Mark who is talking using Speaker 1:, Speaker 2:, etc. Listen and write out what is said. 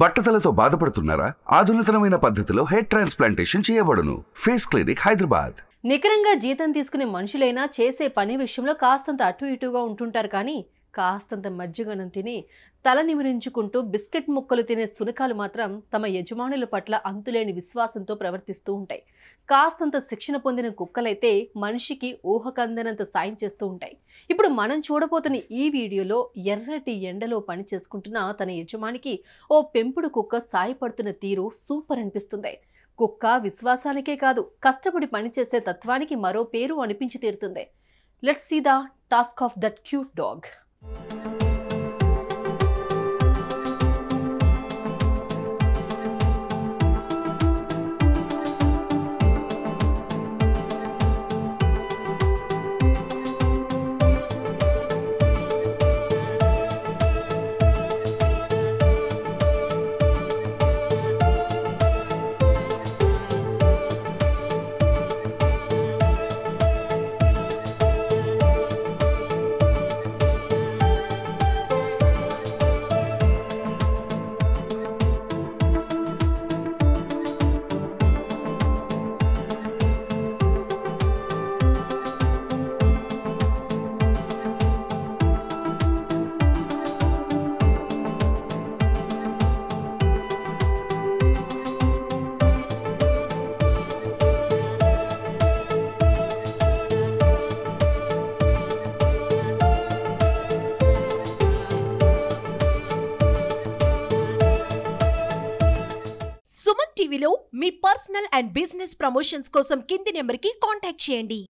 Speaker 1: బట్టతలతో బాధపడుతున్నారా? ఆధునితనమైన పద్ధతిలో హెయిర్ ట్రాన్స్ప్లాంటేషన్ చేయబడును. Face clinic, Hyderabad.
Speaker 2: నికరంగా జీతం తీసుకునే మనుషులైనా చేసే పని విషయంలో కాస్తంత అటు ఇటుగా ఉంటుంటారు. కానీ కాస్తంత మజ్జిగనం తిని తల నిమిరించుకుంటూ బిస్కెట్ ముక్కలు తినే సునకాలు మాత్రం తమ యజమానుల పట్ల అంతులేని విశ్వాసంతో ప్రవర్తిస్తూ ఉంటాయి. కాస్తంత శిక్షణ పొందిన కుక్కలైతే మనిషికి ఊహకందనంత సాయం చేస్తూ ఉంటాయి. ఇప్పుడు మనం చూడబోతున్న ఈ వీడియోలో ఎర్రటి ఎండలో పని చేసుకుంటున్న తన యజమానికి ఓ పెంపుడు కుక్క సాయపడుతున్న తీరు సూపర్ అనిపిస్తుంది. కుక్క విశ్వాసానికే కాదు, కష్టపడి పనిచేసే తత్వానికి మరో పేరు అనిపించి తీరుతుంది. Let's see the task of that cute dog.
Speaker 3: Suman టీవీలో మీ పర్సనల్ అండ్ బిజినెస్ ప్రమోషన్స్ కోసం కింది నెంబర్కి కాంటాక్ట్ చేయండి.